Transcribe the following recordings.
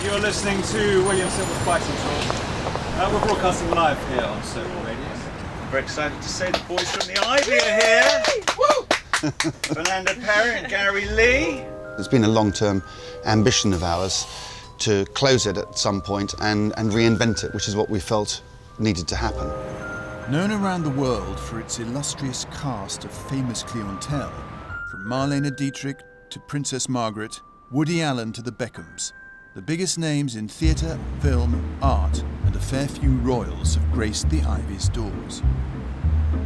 You're listening to William Silver's Fighting Talk. We're broadcasting live here on Sotheby Radio. I'm very excited to say the boys from the Ivy are here. Woo! Fernando, Peire and Gary Lee. It's been a long-term ambition of ours to close it at some point and reinvent it, which is what we felt needed to happen. Known around the world for its illustrious cast of famous clientele, from Marlene Dietrich to Princess Margaret, Woody Allen to the Beckhams, the biggest names in theatre, film, art, and a fair few royals have graced the Ivy's doors.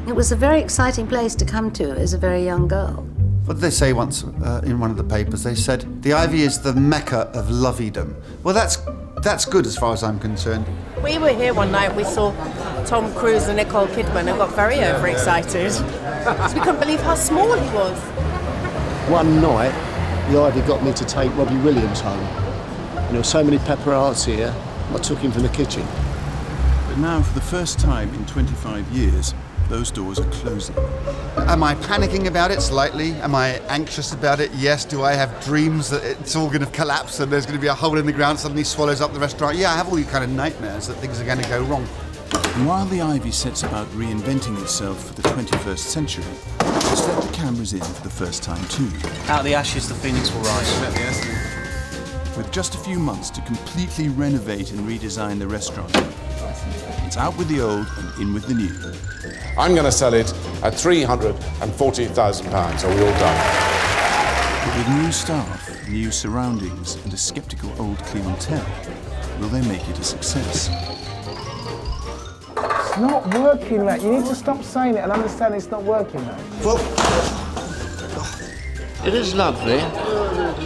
It was a very exciting place to come to as a very young girl. What did they say once in one of the papers? They said, the Ivy is the mecca of lovey-dom. Well, that's good as far as I'm concerned. We were here one night, we saw Tom Cruise and Nicole Kidman and got very overexcited. We couldn't believe how small he was. One night, the Ivy got me to take Robbie Williams home. And there were so many paparazzi here, I took him from the kitchen. But now, for the first time in 25 years, those doors are closing. Am I panicking about it slightly? Am I anxious about it? Yes. Do I have dreams that it's all going to collapse and there's going to be a hole in the ground suddenly swallows up the restaurant? Yeah, I have all these kind of nightmares that things are going to go wrong. And while the Ivy sets about reinventing itself for the 21st century, it's let the cameras in for the first time too. Out of the ashes, the phoenix will rise. With just a few months to completely renovate and redesign the restaurant, it's out with the old and in with the new. I'm going to sell it at £340,000. Are we all done? But with new staff, new surroundings, and a sceptical old clientele, will they make it a success? It's not working, mate. You need to stop saying it and understand it's not working, mate. Well, it is lovely,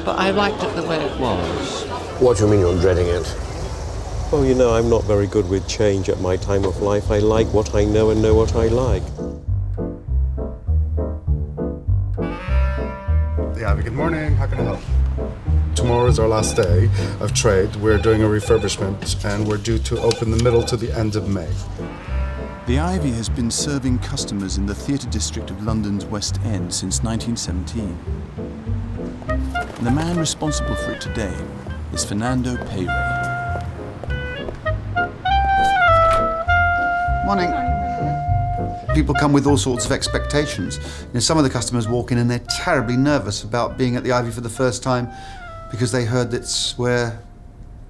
but I liked it the way it was. What do you mean you're dreading it? Oh, you know, I'm not very good with change at my time of life. I like what I know and know what I like. The Ivy, good morning. How can I help? Tomorrow is our last day of trade. We're doing a refurbishment and we're due to open the middle to the end of May. The Ivy has been serving customers in the theatre district of London's West End since 1917. And the man responsible for it today is Fernando Peire. morning. People come with all sorts of expectations. You know, some of the customers walk in and they're terribly nervous about being at the Ivy for the first time because they heard that's where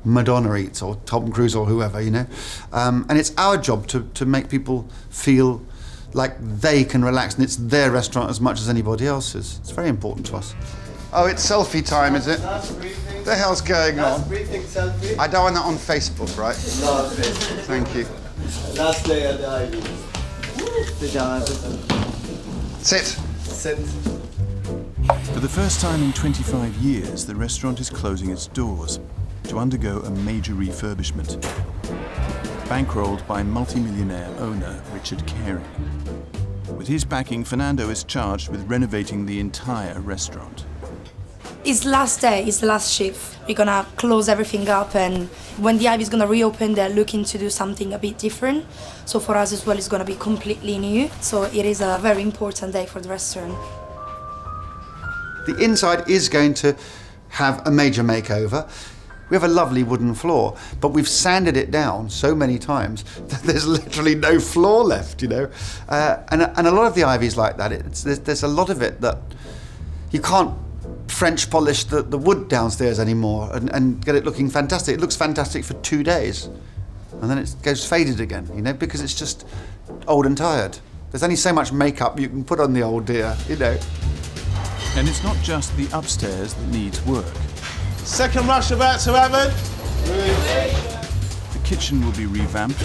Madonna eats, or Tom Cruise, or whoever, you know. And it's our job to make people feel like they can relax and it's their restaurant as much as anybody else's. It's very important to us. Oh, it's selfie time, is it? What the hell's going on? Selfie. I don't want that on Facebook, right? No, Facebook. Thank you. Last day at the Ivy. Sit. Sit. For the first time in 25 years, the restaurant is closing its doors to undergo a major refurbishment, bankrolled by multi-millionaire owner Richard Carey. With his backing, Fernando is charged with renovating the entire restaurant. It's last day, it's the last shift. We're gonna close everything up, and when the Ivy is gonna reopen, they're looking to do something a bit different. So for us as well, it's gonna be completely new. So it is a very important day for the restaurant. The inside is going to have a major makeover. We have a lovely wooden floor, but we've sanded it down so many times that there's literally no floor left, you know. And a lot of the Ivy's like that. There's a lot of it that you can't French polish the wood downstairs anymore and get it looking fantastic. It looks fantastic for 2 days, and then it goes faded again, you know, because it's just old and tired. There's only so much makeup you can put on the old dear, you know. And it's not just the upstairs that needs work. Second rush about to happen. The kitchen will be revamped.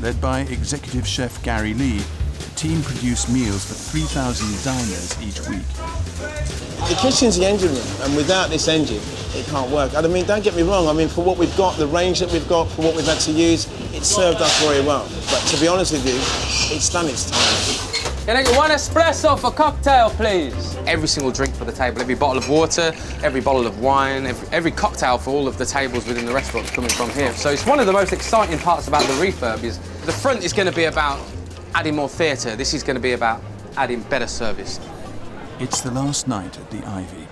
Led by executive chef Gary Lee, the team produce meals for 3,000 diners each week. The kitchen's the engine room, and without this engine, it can't work. And I mean, don't get me wrong, I mean, for what we've got, the range that we've got, for what we've had to use, it's served us very well. But to be honest with you, it's done its time. Can I get one espresso for cocktail, please? Every single drink for the table, every bottle of water, every bottle of wine, every cocktail for all of the tables within the restaurant is coming from here. So it's one of the most exciting parts about the refurb is the front is going to be about adding more theatre. This is going to be about adding better service. It's the last night at the Ivy.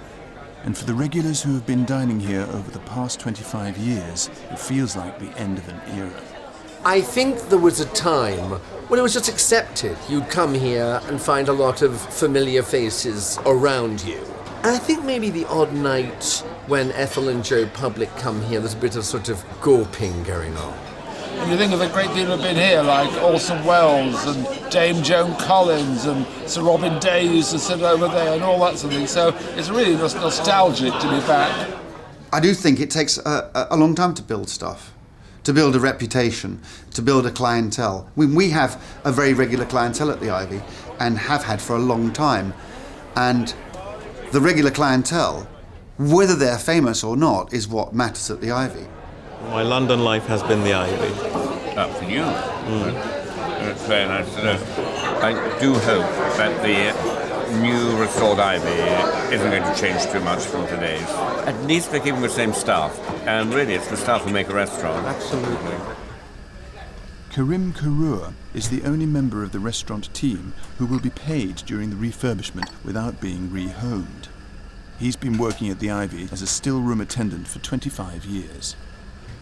And for the regulars who have been dining here over the past 25 years, it feels like the end of an era. I think there was a time when it was just accepted. You'd come here and find a lot of familiar faces around you. And I think maybe the odd night when Ethel and Joe Public come here, there's a bit of sort of gawping going on. And you think of a great deal who've been here, like Orson Welles and Dame Joan Collins and Sir Robin Day used to sit over there and all that sort of thing. So it's really nostalgic to be back. I do think it takes a long time to build stuff, to build a reputation, to build a clientele. We have a very regular clientele at the Ivy and have had for a long time. And the regular clientele, whether they're famous or not, is what matters at the Ivy. My London life has been the Ivy. For you. That's very nice to know. I do hope that the new restored Ivy isn't going to change too much from today's. At least they're keeping the same staff. And really, it's the staff who make a restaurant. Absolutely. Karim Karour is the only member of the restaurant team who will be paid during the refurbishment without being rehomed. He's been working at the Ivy as a still room attendant for 25 years.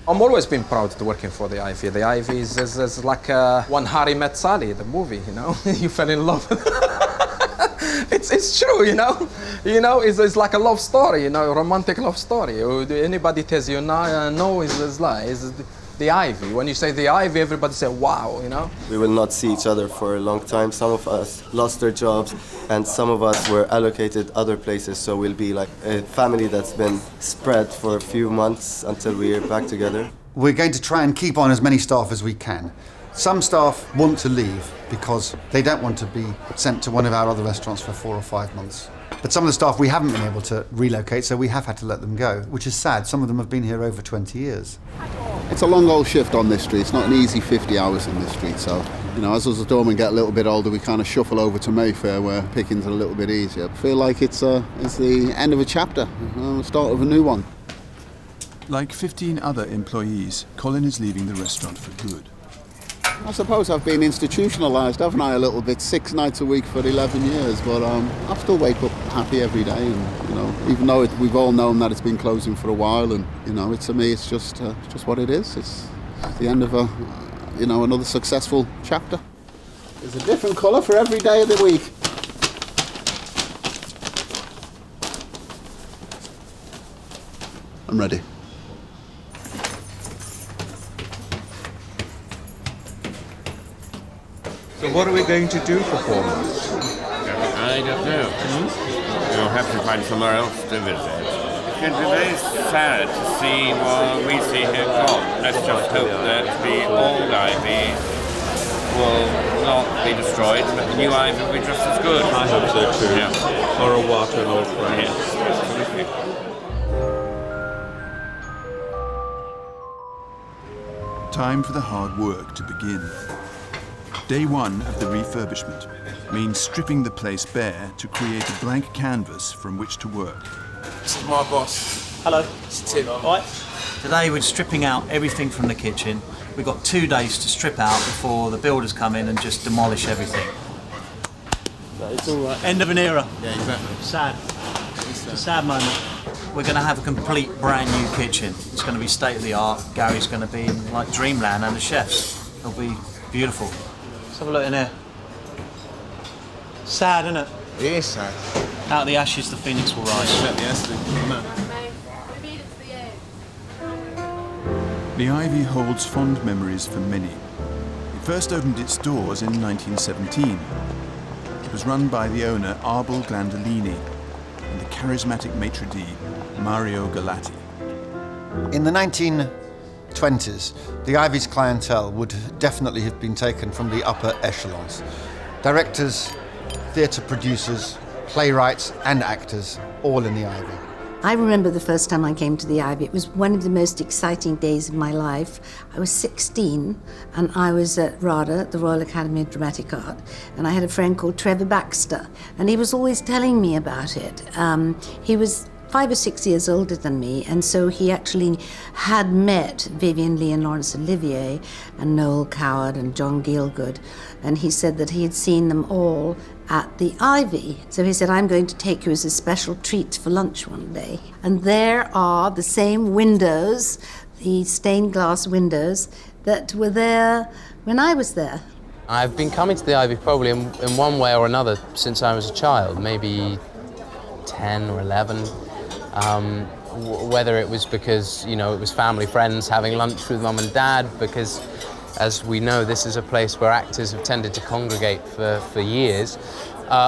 I'm always been proud to working for the Ivy. The Ivy is like when Harry met Sally, the movie, you know? You fell in love. It's true, you know? It's like a love story, you know, a romantic love story. Anybody tells you no, it's lie. It's the Ivy. When you say the Ivy, everybody say, wow, you know? We will not see each other for a long time. Some of us lost their jobs and some of us were allocated other places. So we'll be like a family that's been spread for a few months until we're back together. We're going to try and keep on as many staff as we can. Some staff want to leave because they don't want to be sent to one of our other restaurants for 4 or 5 months. But some of the staff we haven't been able to relocate, so we have had to let them go, which is sad. Some of them have been here over 20 years. It's a long old shift on this street. It's not an easy 50 hours in this street. So, you know, as us doormen get a little bit older, we kind of shuffle over to Mayfair where pickings are a little bit easier. I feel like it's the end of a chapter, the start of a new one. Like 15 other employees, Colin is leaving the restaurant for good. I suppose I've been institutionalised, haven't I, a little bit, 6 nights a week for 11 years, but I still wake up happy every day, and, you know, even though we've all known that it's been closing for a while, and, you know, to me it's just what it is. It's the end of another successful chapter. There's a different colour for every day of the week. I'm ready. So what are we going to do for 4 months? I don't know. We'll have to find somewhere else to visit. It's going to be very sad to see what we see here gone. Let's just hope that the old Ivy will not be destroyed, but the new Ivy will be just as good. I hope so too. Yeah. Or a water and old friend. Yes, absolutely. Time for the hard work to begin. Day 1 of the refurbishment means stripping the place bare to create a blank canvas from which to work. This is my boss. Hello. It's Tim. All right. Today we're stripping out everything from the kitchen. We've got 2 days to strip out before the builders come in and just demolish everything. No, it's all right. End of an era. Yeah, exactly. Sad. It's a sad moment. We're going to have a complete brand new kitchen. It's going to be state of the art. Gary's going to be in like dreamland and the chefs. It'll be beautiful. Let's have a look in here. Sad, isn't it? It is sad. Out of the ashes, the phoenix will rise. The Ivy holds fond memories for many. It first opened its doors in 1917. It was run by the owner Abel Glandolini and the charismatic maitre d' Mario Galati. In the 1920s, the Ivy's clientele would definitely have been taken from the upper echelons. Directors, theatre producers, playwrights and actors, all in the Ivy. I remember the first time I came to the Ivy. It was one of the most exciting days of my life. I was 16 and I was at RADA, the Royal Academy of Dramatic Art, and I had a friend called Trevor Baxter, and he was always telling me about it. He was 5 or 6 years older than me, and so he actually had met Vivian Leigh and Laurence Olivier and Noel Coward and John Gielgud, and he said that he had seen them all at the Ivy. So he said, I'm going to take you as a special treat for lunch one day. And there are the same windows, the stained glass windows, that were there when I was there. I've been coming to the Ivy probably in one way or another since I was a child, maybe 10 or 11. Whether it was because, you know, it was family, friends, having lunch with mum and dad, because as we know, this is a place where actors have tended to congregate for years,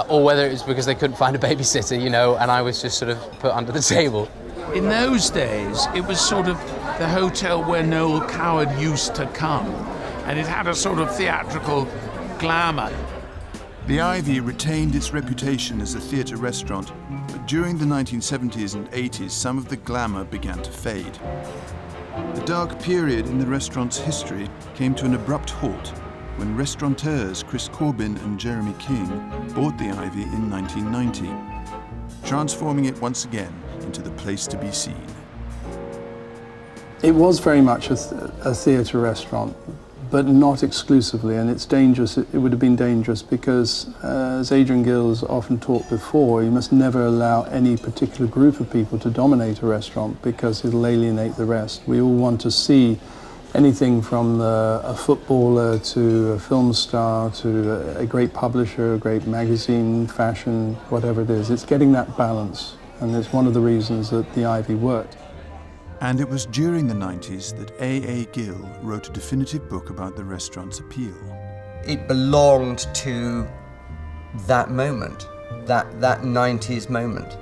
or whether it was because they couldn't find a babysitter, you know, and I was just sort of put under the table. In those days, it was sort of the hotel where Noel Coward used to come, and it had a sort of theatrical glamour. The Ivy retained its reputation as a theatre restaurant, but during the 1970s and 80s, some of the glamour began to fade. The dark period in the restaurant's history came to an abrupt halt when restaurateurs Chris Corbin and Jeremy King bought the Ivy in 1990, transforming it once again into the place to be seen. It was very much a theatre restaurant, but not exclusively, and it's dangerous. It would have been dangerous because, as Adrian Gills often taught before, you must never allow any particular group of people to dominate a restaurant because it'll alienate the rest. We all want to see anything from a footballer to a film star to a great publisher, a great magazine, fashion, whatever it is. It's getting that balance, and it's one of the reasons that the Ivy worked. And it was during the 90s that A.A. Gill wrote a definitive book about the restaurant's appeal. It belonged to that moment, that 90s moment.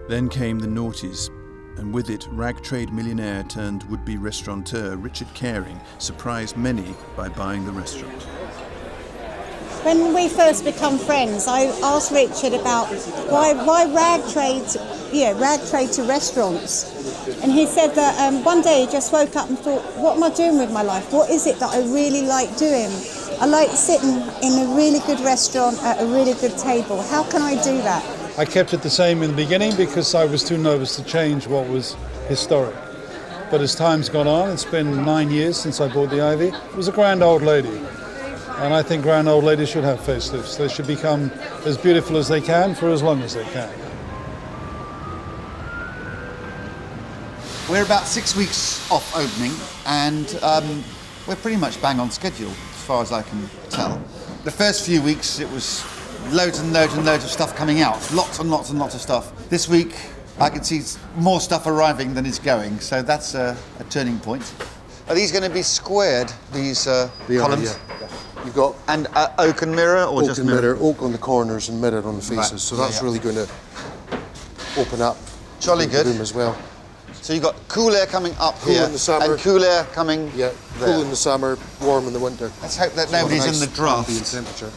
Then came the noughties, and with it, rag trade millionaire turned would-be restaurateur Richard Caring surprised many by buying the restaurant. When we first become friends, I asked Richard about why rag trade to restaurants. And he said that one day he just woke up and thought, what am I doing with my life? What is it that I really like doing? I like sitting in a really good restaurant at a really good table. How can I do that? I kept it the same in the beginning because I was too nervous to change what was historic. But as time's gone on, it's been 9 years since I bought the Ivy. It was a grand old lady. And I think grand old ladies should have facelifts. They should become as beautiful as they can for as long as they can. We're about 6 weeks off opening, and we're pretty much bang on schedule, as far as I can tell. The first few weeks, it was loads and loads and loads of stuff coming out. Lots and lots and lots of stuff. This week, I can see more stuff arriving than is going, so that's a turning point. Are these going to be squared, these columns? Yeah. You've got and oak and mirror, or oak just and mirror? Oak on the corners and mirror on the faces, right. so that's really going to open up jolly good the room as well. So you've got cool air coming up cool here in the summer, and cool air coming there. Cool in the summer, warm in the winter. Let's hope that nobody's in the draft. Temperature.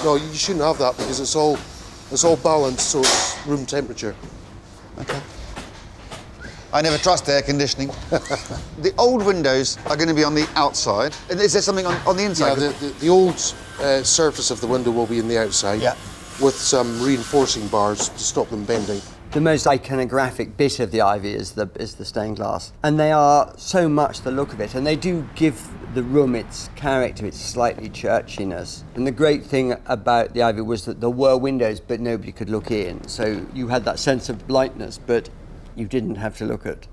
No, you shouldn't have that because it's all balanced, so it's room temperature. Okay. I never trust air conditioning. The old windows are going to be on the outside. Is there something on the inside? Yeah, the old surface of the window will be on the outside, with some reinforcing bars to stop them bending. The most iconographic bit of the Ivy is the stained glass, and they are so much the look of it, and they do give the room its character, its slightly churchiness. And the great thing about the Ivy was that there were windows, but nobody could look in, so you had that sense of lightness, but you didn't have to look at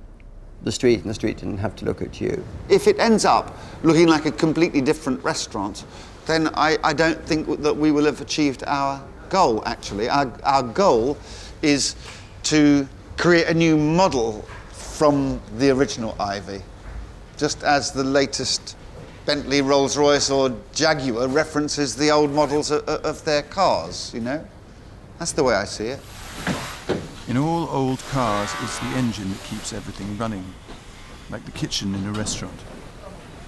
the street, and the street didn't have to look at you. If it ends up looking like a completely different restaurant, then I don't think that we will have achieved our goal, actually. Our goal is to create a new model from the original Ivy, just as the latest Bentley, Rolls-Royce or Jaguar references the old models of their cars, you know? That's the way I see it. In all old cars, it's the engine that keeps everything running, like the kitchen in a restaurant.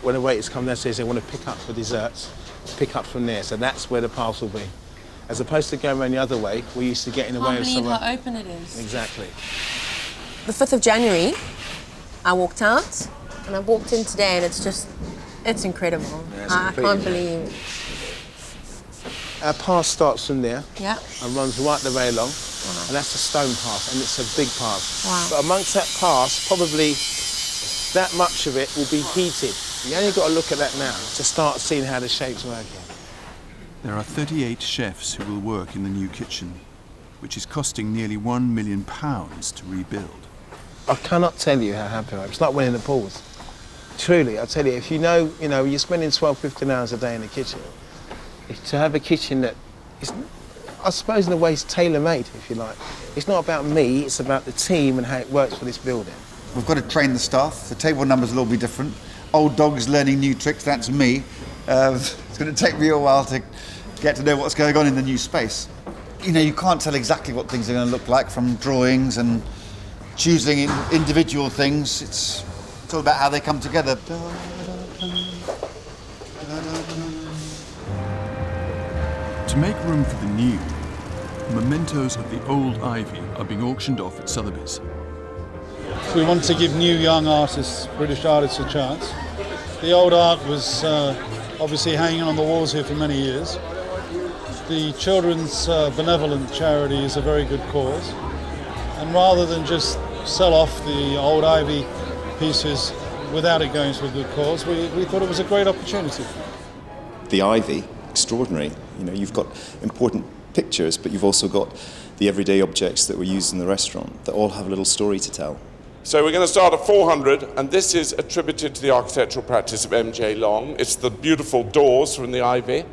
When the waiters come downstairs, they want to pick up for desserts, pick up from there, so that's where the parcel will be. As opposed to going around the other way, we used to get in the way of someone. Can't believe how open it is. Exactly. The 5th of January, I walked out, and I walked in today, and it's incredible. Yeah, it's I can't believe. Our path starts from there. Yeah. And runs right the way along. And that's a stone pass, and it's a big pass. Wow. But amongst that pass, probably that much of it will be heated. You only got to look at that now to start seeing how the shape's working. There are 38 chefs who will work in the new kitchen, which is costing nearly £1 million to rebuild. I cannot tell you how happy I am. It's like winning the pools. Truly, I tell you, if you know, you're spending 12, 15 hours a day in the kitchen, to have a kitchen that is, I suppose in a way, is tailor-made, if you like. It's not about me, it's about the team and how it works for this building. We've got to train the staff. The table numbers will all be different. Old dogs learning new tricks, that's me. It's going to take me a while to get to know what's going on in the new space. You can't tell exactly what things are going to look like from drawings and choosing individual things. It's all about how they come together. To make room for the new, mementos of the old ivy are being auctioned off at Sotheby's. We want to give new young artists, British artists, a chance. The old art was obviously hanging on the walls here for many years. The Children's Benevolent Charity is a very good cause. And rather than just sell off the old ivy pieces without it going to a good cause, we thought it was a great opportunity. The ivy, extraordinary. You've got important pictures, but you've also got the everyday objects that were used in the restaurant that all have a little story to tell. So we're going to start at 400, and this is attributed to the architectural practice of M.J. Long. It's the beautiful doors from the ivy.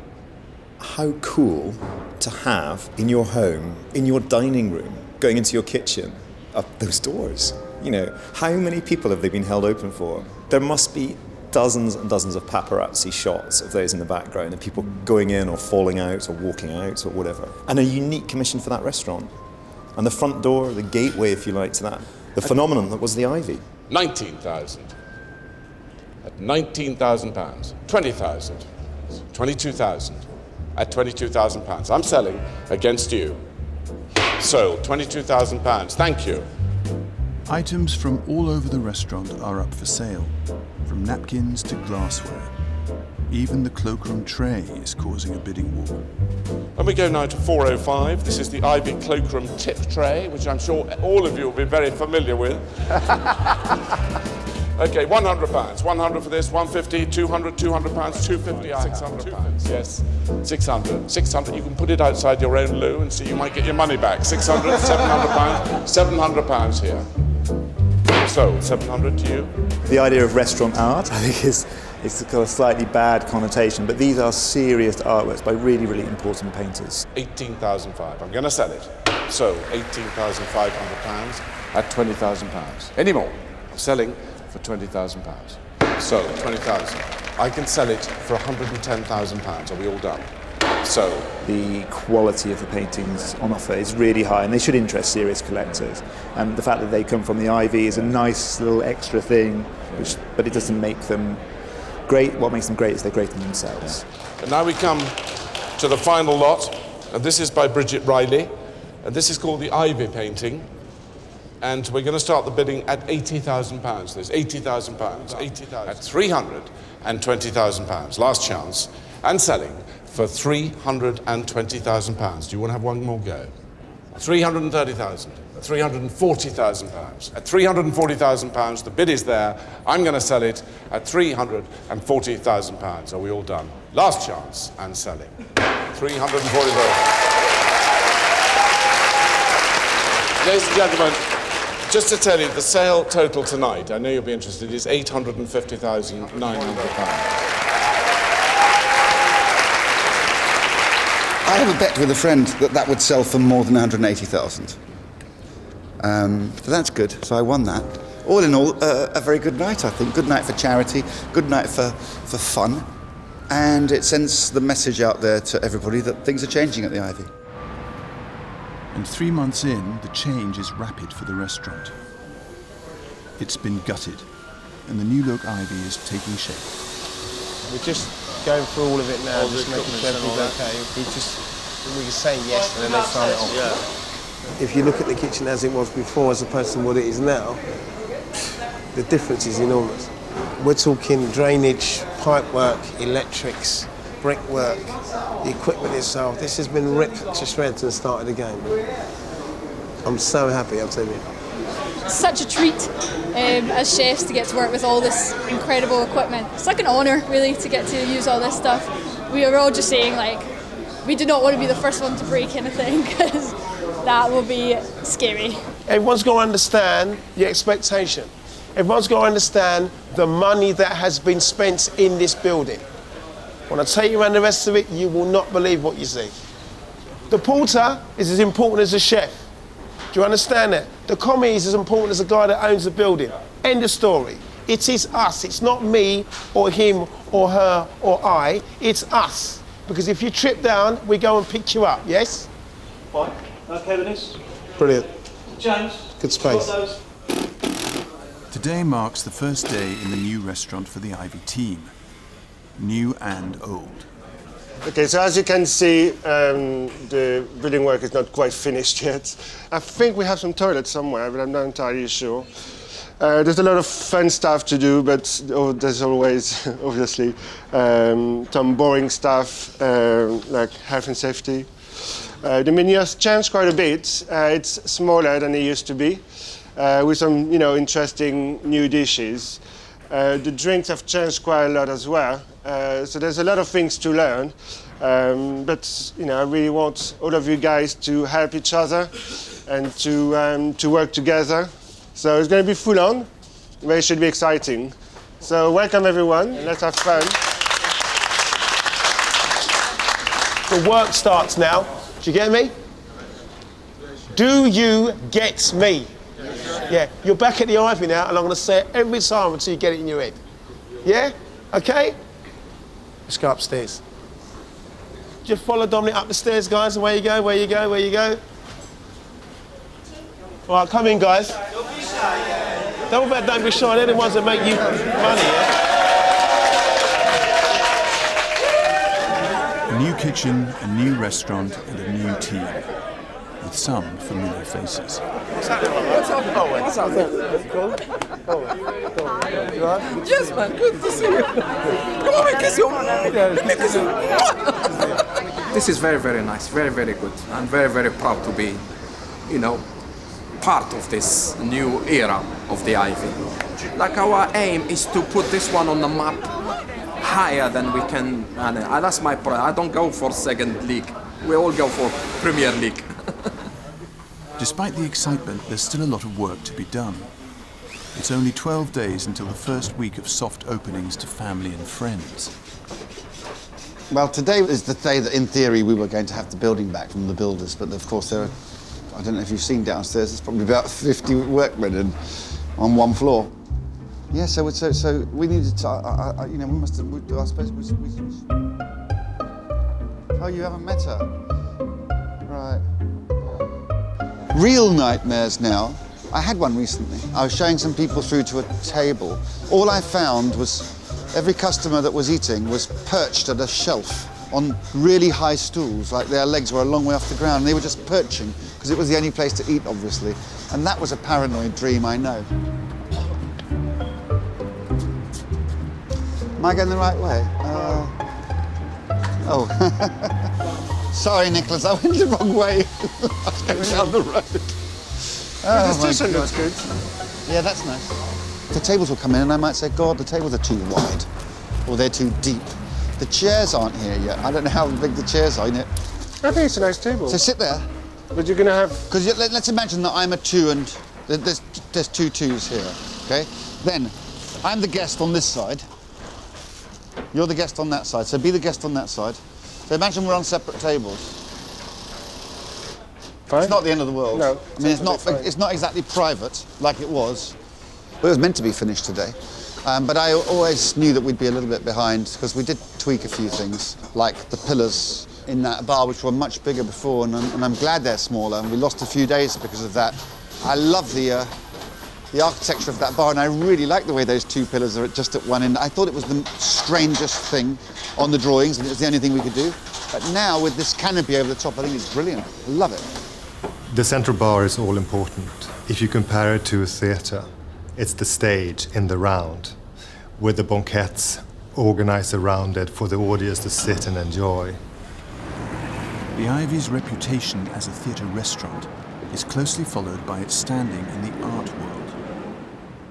How cool to have in your home, in your dining room, going into your kitchen, those doors. How many people have they been held open for? There must be dozens and dozens of paparazzi shots of those in the background, and people going in or falling out or walking out or whatever. And a unique commission for that restaurant. And the front door, the gateway, if you like, to that. The phenomenon that was the ivy. 19,000. At £19,000. 20,000. 22,000. At £22,000. I'm selling against you. Sold. £22,000. Thank you. Items from all over the restaurant are up for sale, from napkins to glassware. Even the cloakroom tray is causing a bidding war. And we go now to 405. This is the Ivy cloakroom tip tray, which I'm sure all of you will be very familiar with. Okay, £100. 100 for this, 150, 200, £200, 250, £600. Yes, 600. 600, you can put it outside your own loo and see you might get your money back. 600, £700, £700 here. So, 700 to you? The idea of restaurant art, I think, it's got a slightly bad connotation, but these are serious artworks by really, really important painters. 18,500. I'm going to sell it. So, £18,500 at £20,000. Any more? I'm selling for £20,000. So, 20,000. I can sell it for £110,000. Are we all done? So, the quality of the paintings on offer is really high, and they should interest serious collectors. And the fact that they come from the Ivy is a nice little extra thing, but it doesn't make them great. What makes them great is they're great in themselves. And now we come to the final lot, and this is by Bridget Riley, and this is called the Ivy painting. And we're going to start the bidding at £80,000. There's £80,000. 80,000 at £320,000. Last chance, and selling for £320,000. Do you want to have one more go? £330,000, £340,000. At £340,000, the bid is there. I'm going to sell it at £340,000. Are we all done? Last chance, and selling. £340,000. Ladies and gentlemen, just to tell you, the sale total tonight, I know you'll be interested, is £850,900. I have a bet with a friend that would sell for more than 180,000. So that's good. So I won that. All in all, a very good night, I think. Good night for charity, good night for fun. And it sends the message out there to everybody that things are changing at the Ivy. And 3 months in, the change is rapid for the restaurant. It's been gutted, and the new look Ivy is taking shape. We're just going through all of it now, just making sure everything's okay. We can say yes and then they sign it off. Yeah. If you look at the kitchen as it was before as opposed to what it is now, the difference is enormous. We're talking drainage, pipework, electrics, brickwork, the equipment itself. This has been ripped to shreds and started again. I'm so happy, I'll tell you. Such a treat as chefs to get to work with all this incredible equipment. It's like an honour, really, to get to use all this stuff. We were all just saying, like, we do not want to be the first one to break anything, because that will be scary. Everyone's got to understand the expectation. Everyone's got to understand the money that has been spent in this building. When I take you around the rest of it, you will not believe what you see. The porter is as important as the chef. Do you understand that? The commie is as important as the guy that owns the building. End of story. It is us. It's not me or him or her or I. It's us. Because if you trip down, we go and pick you up, yes? Fine. Okay with this? Brilliant. James? Good space. Today marks the first day in the new restaurant for the Ivy team. New and old. Okay, so as you can see, the building work is not quite finished yet. I think we have some toilets somewhere, but I'm not entirely sure. There's a lot of fun stuff to do, but there's always, obviously, some boring stuff like health and safety. The menu has changed quite a bit. It's smaller than it used to be, with some, interesting new dishes. The drinks have changed quite a lot as well. So there's a lot of things to learn, but I really want all of you guys to help each other and to work together. So it's going to be full on, but it should be exciting. So welcome everyone, and let's have fun. The work starts now. Do you get me? Do you get me? Yeah, you're back at the Ivy now, and I'm going to say it every time until you get it in your head. Yeah? Okay? Let's go upstairs. Just follow Dominic up the stairs, guys. Away you go, where you go, where you go. All right, come in, guys. Don't be shy. They're the ones that make you money, yeah? A new kitchen, a new restaurant, and a new team, with some familiar faces. What's up, Owen? What's up, Yes, man, good to see you. Come on, kiss you. Let me kiss you. This is very, very nice, very, very good. I'm very, very proud to be, part of this new era of the Ivy. Like, our aim is to put this one on the map higher than we can. And that's my point. I don't go for second league. We all go for Premier League. Despite the excitement, there's still a lot of work to be done. It's only 12 days until the first week of soft openings to family and friends. Well, today is the day that, in theory, we were going to have the building back from the builders, but of course there are, I don't know if you've seen downstairs, there's probably about 50 workmen on one floor. Yeah, so we needed to, we must have, I suppose we oh, you haven't met her? Right. Real nightmares now. I had one recently. I was showing some people through to a table. All I found was every customer that was eating was perched at a shelf on really high stools, like their legs were a long way off the ground, and they were just perching, because it was the only place to eat, obviously. And that was a paranoid dream, I know. Am I going the right way? Oh. Sorry, Nicholas, I went the wrong way. I was going down the road. Oh, this too looks good. Yeah, that's nice. The tables will come in and I might say, God, the tables are too wide, or they're too deep. The chairs aren't here yet. I don't know how big the chairs are in it. I think it's a nice table. So sit there. But you're going to have... Because let's imagine that I'm a 2 and there's 2 2s here, okay? Then I'm the guest on this side. You're the guest on that side, so be the guest on that side. So imagine we're on separate tables. Fine. It's not the end of the world. No. I mean, it's not exactly private like it was. Well, it was meant to be finished today. But I always knew that we'd be a little bit behind because we did tweak a few things, like the pillars in that bar, which were much bigger before, and I'm glad they're smaller, and we lost a few days because of that. I love the architecture of that bar, and I really like the way those 2 pillars are just at one end. I thought it was the strangest thing on the drawings, and it was the only thing we could do. But now, with this canopy over the top, I think it's brilliant. I love it. The central bar is all important. If you compare it to a theatre, it's the stage in the round, with the banquettes organized around it for the audience to sit and enjoy. The Ivy's reputation as a theatre restaurant is closely followed by its standing in the art world.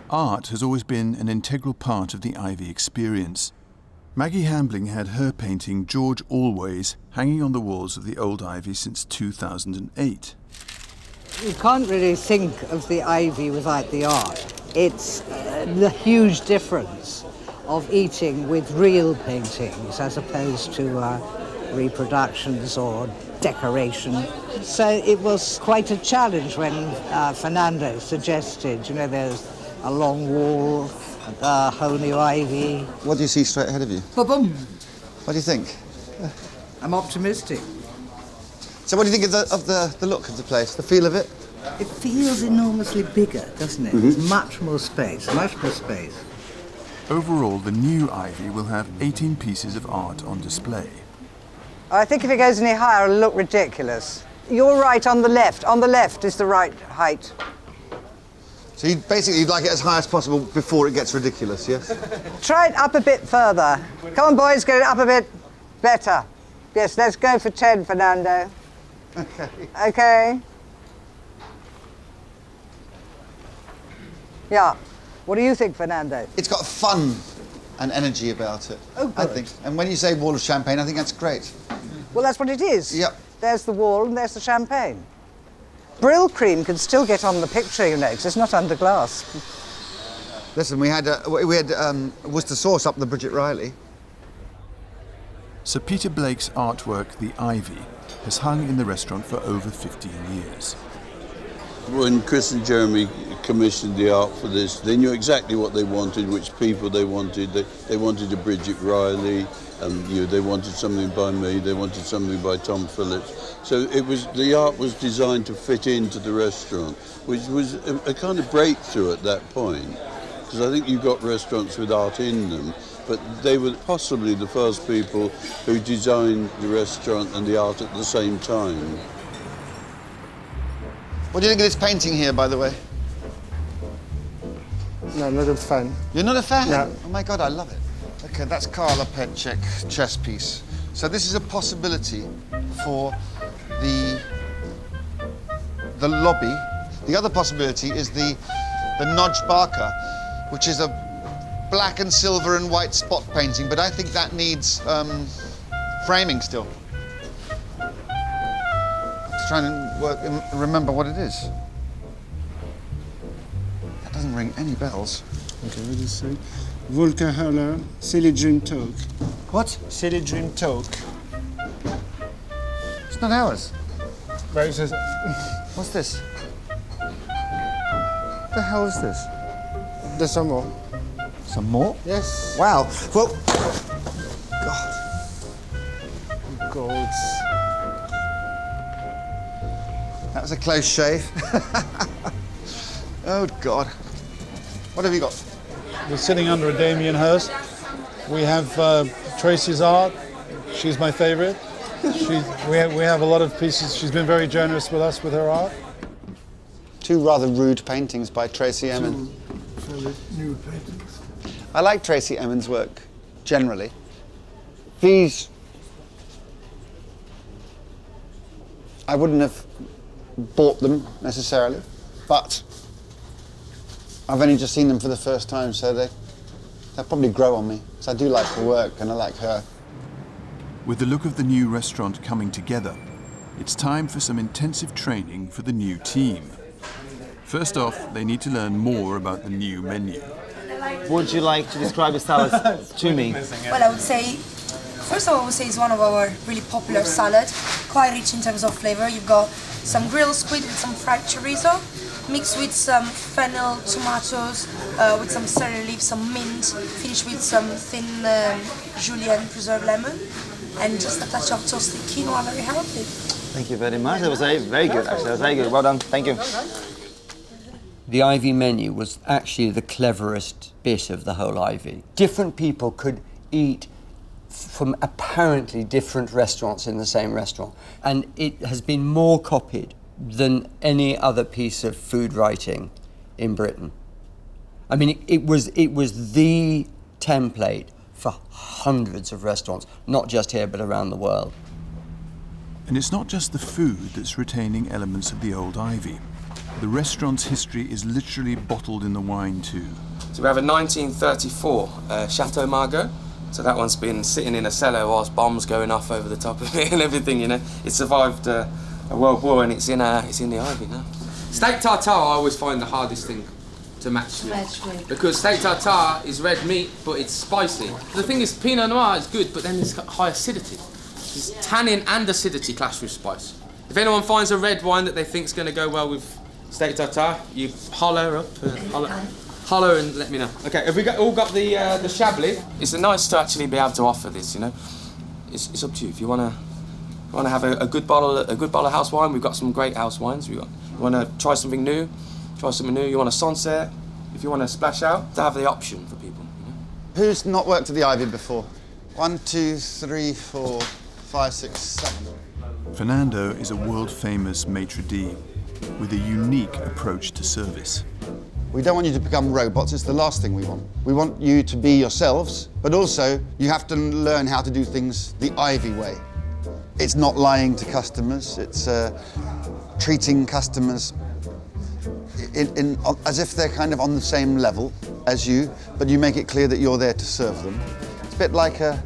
Art has always been an integral part of the Ivy experience. Maggi Hambling had her painting George Always hanging on the walls of the old Ivy since 2008. You can't really think of the Ivy without the art. It's the huge difference of eating with real paintings as opposed to reproductions or decoration. So it was quite a challenge when Fernando suggested, there's a long wall, a whole new Ivy. What do you see straight ahead of you? Ba-boom! What do you think? I'm optimistic. So what do you think of the look of the place, the feel of it? It feels enormously bigger, doesn't it? There's much more space, much more space. Overall, the new Ivy will have 18 pieces of art on display. I think if it goes any higher, it'll look ridiculous. You're right on the left. On the left is the right height. So you'd like it as high as possible before it gets ridiculous, yes? Try it up a bit further. Come on, boys, get it up a bit better. Yes, let's go for 10, Fernando. Okay. Okay. Yeah. What do you think, Fernando? It's got fun and energy about it, I think. And when you say wall of champagne, I think that's great. Well, that's what it is. Yep. There's the wall and there's the champagne. Brill cream can still get on the picture, because it's not under glass. Listen, we had Worcester sauce up the Bridget Riley. Sir Peter Blake's artwork, The Ivy, has hung in the restaurant for over 15 years. When Chris and Jeremy commissioned the art for this, they knew exactly what they wanted, which people they wanted. They wanted a Bridget Riley, and they wanted something by me, they wanted something by Tom Phillips. So the art was designed to fit into the restaurant, which was a kind of breakthrough at that point. Because I think you've got restaurants with art in them, but they were possibly the first people who designed the restaurant and the art at the same time. What do you think of this painting here, by the way? No, I'm not a fan. You're not a fan? No. Oh my God, I love it. Okay, that's Carla Petchek chess piece. So this is a possibility for the lobby. The other possibility is the Nodge Barker, which is a black and silver and white spot painting, but I think that needs framing still. Trying to remember what it is. That doesn't ring any bells. Okay, what does it say? Volker Höller, Silly Dream Talk. What? Silly Dream Talk. It's not ours. Right, it says... What's this? What the hell is this? There's some more. Some more? Yes. Wow. Well, God. Golds. That was a close shave. Oh, God. What have you got? We're sitting under a Damien Hirst. We have Tracey's art. She's my favorite. We have a lot of pieces. She's been very generous with us with her art. Two rather rude paintings by Tracey Emin. Fairly nude paintings. I like Tracey Emin's work, generally. These... I wouldn't have bought them necessarily, but I've only just seen them for the first time, so they'll probably grow on me. So I do like her work and I like her. With the look of the new restaurant coming together, it's time for some intensive training for the new team. First off, they need to learn more about the new menu. Would you like to describe the salad to me? Well, I would say, first of all, I would say it's one of our really popular salads, quite rich in terms of flavor. You've got some grilled squid with some fried chorizo, mixed with some fennel, tomatoes, with some celery leaves, some mint, finished with some thin Julian preserved lemon, and just a touch of toasted quinoa, very healthy. Thank you very much. That was very good, actually. That was very good. Well done. Thank you. The Ivy menu was actually the cleverest bit of the whole Ivy. Different people could eat from apparently different restaurants in the same restaurant. And it has been more copied than any other piece of food writing in Britain. I mean, it was the template for hundreds of restaurants, not just here, but around the world. And it's not just the food that's retaining elements of the old ivy. The restaurant's history is literally bottled in the wine too. So we have a 1934 Chateau Margaux. So that one's been sitting in a cellar whilst bombs going off over the top of it and everything, you know. It survived a world war and it's in the ivy now. Steak tartare I always find the hardest thing to match with. Because steak tartare is red meat, but it's spicy. The thing is, Pinot Noir is good, but then it's got high acidity. It's tannin and acidity clash with spice. If anyone finds a red wine that they think is going to go well with steak tartare, you holler and let me know. Okay, have we all got the Chablis? It's nice to actually be able to offer this, you know. It's up to you. If you want to have a good bottle of house wine, we've got some great house wines. You want to try something new, You want a Sancerre, if you want to splash out, to have the option for people. You know? Who's not worked at the Ivy before? 1, 2, 3, 4, 5, 6, 7. Fernando is a world-famous maitre d' with a unique approach to service. We don't want you to become robots, it's the last thing we want. We want you to be yourselves, but also you have to learn how to do things the Ivy way. It's not lying to customers, it's treating customers as if they're kind of on the same level as you, but you make it clear that you're there to serve them. It's a bit like a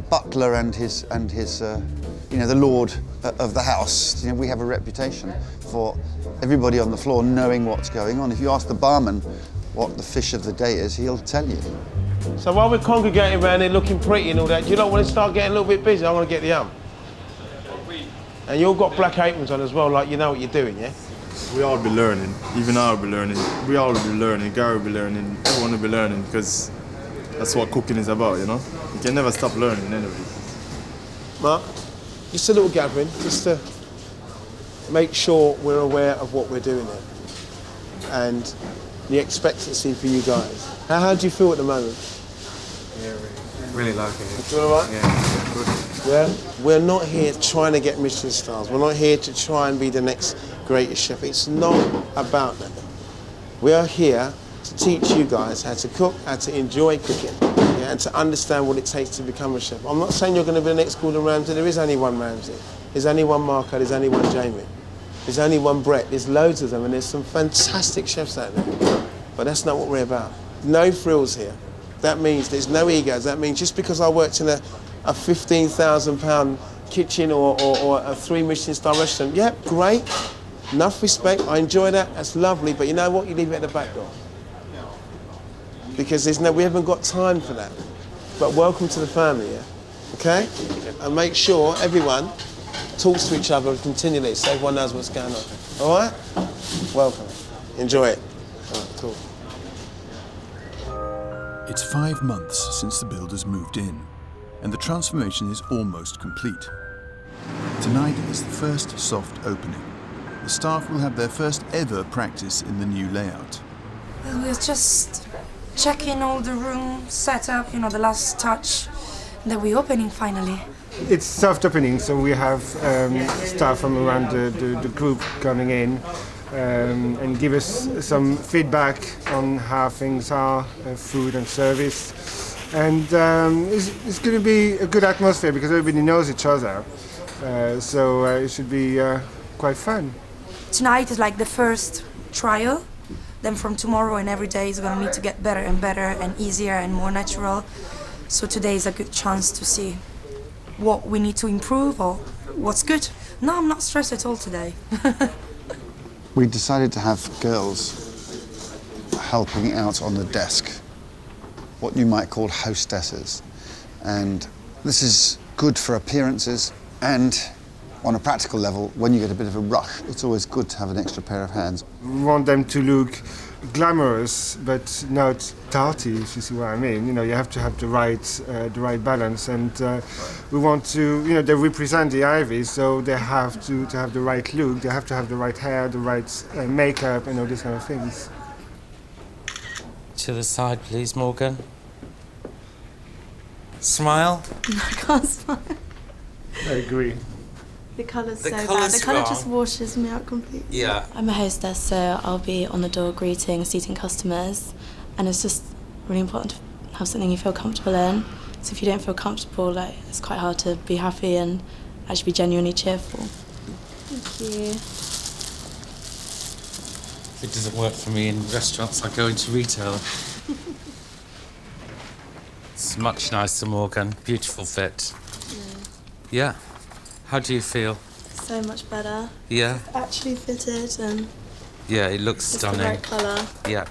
butler and his the lord of the house. You know, we have a reputation for everybody on the floor knowing what's going on. If you ask the barman what the fish of the day is, he'll tell you. So while we're congregating around here looking pretty and all that, do you not want to start getting a little bit busy? I'm going to get the And you all got black aprons on as well, like you know what you're doing, yeah? We all be learning. Even I will be learning. We all will be learning. Gary will be learning. Everyone will be learning because that's what cooking is about, you know? You can never stop learning anyway. Mark, just a little gathering, just to make sure we're aware of what we're doing here and the expectancy for you guys. How do you feel at the moment? Yeah, really like it. You feel all right? Yeah, good. Yeah? We're not here trying to get Michelin stars. We're not here to try and be the next greatest chef. It's not about that. We are here to teach you guys how to cook, how to enjoy cooking, yeah, and to understand what it takes to become a chef. I'm not saying you're going to be the next Gordon Ramsay. There is only one Ramsay. There's only one Marco. There's only one Jamie. There's only one Brett. There's loads of them, and there's some fantastic chefs out there. But that's not what we're about. No frills here. That means there's no egos. That means just because I worked in a £15,000 kitchen or a 3 Michelin-star restaurant, yeah, great. Enough respect. I enjoy that. That's lovely. But you know what? You leave it at the back door. Because we haven't got time for that. But welcome to the family, yeah? Okay? And make sure everyone talks to each other continually so everyone knows what's going on. All right? Welcome. Enjoy it. All right, cool. It's 5 months since the builders moved in, and the transformation is almost complete. Tonight is the first soft opening. The staff will have their first ever practice in the new layout. Well, we're just checking all the room setup, the last touch. Then we're opening finally. It's soft opening, so we have staff from around the group coming in and give us some feedback on how things are, food and service. And it's going to be a good atmosphere because everybody knows each other. So it should be quite fun. Tonight is like the first trial. Then from tomorrow and every day is going to need to get better and better and easier and more natural. So today is a good chance to see what we need to improve or what's good. No, I'm not stressed at all today. We decided to have girls helping out on the desk, what you might call hostesses. And this is good for appearances, and on a practical level, when you get a bit of a rush, it's always good to have an extra pair of hands. We want them to look glamorous, but not tarty, if you see what I mean. You have to have the right balance, and we want to, they represent the Ivy, so they have to have the right look, they have to have the right hair, the right makeup, and all these kind of things. To the side, please, Morgan. Smile. I can't smile. I agree. The colour's The so colour's bad. The colour wrong. just washes me out completely. Yeah. I'm a hostess, so I'll be on the door greeting, seating customers, and it's just really important to have something you feel comfortable in. So if you don't feel comfortable, it's quite hard to be happy and actually be genuinely cheerful. Thank you. If it doesn't work for me in restaurants, I go into retail. It's much nicer, Morgan. Beautiful fit. Yeah. How do you feel? So much better. Yeah. It's actually fitted and Yeah, it looks it's stunning. the right colour. Yeah.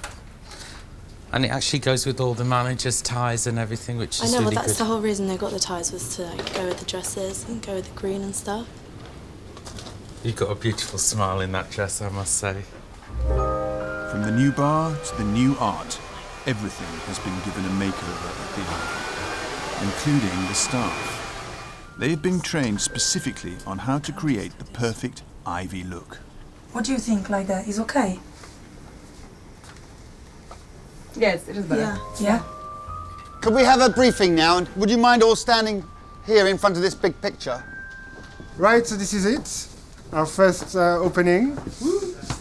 And it actually goes with all the managers' ties and everything, which is I know, really well, that's good. the whole reason they got the ties, was to like, go with the dresses and go with the green and stuff. You've got a beautiful smile in that dress, I must say. From the new bar to the new art, everything has been given a makeover at the Ivy, including the staff. They have been trained specifically on how to create the perfect Ivy look. What do you think? Like that is okay? Yes, it is better. Yeah. Yeah. Could we have a briefing now? And would you mind all standing here in front of this big picture? Right, so this is it, our first opening.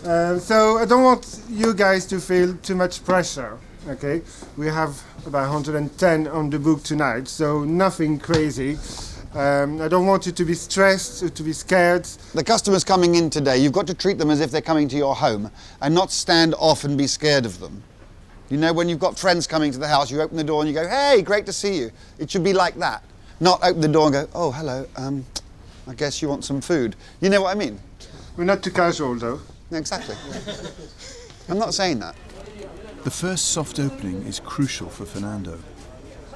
So I don't want you guys to feel too much pressure, okay? We have about 110 on the book tonight, so nothing crazy. I don't want you to be stressed or to be scared. The customers coming in today, you've got to treat them as if they're coming to your home and not stand off and be scared of them. You know, when you've got friends coming to the house, you open the door and you go, hey, great to see you. It should be like that. Not open the door and go, oh, hello, I guess you want some food. You know what I mean? We're not too casual, though. Exactly. I'm not saying that. The first soft opening is crucial for Fernando.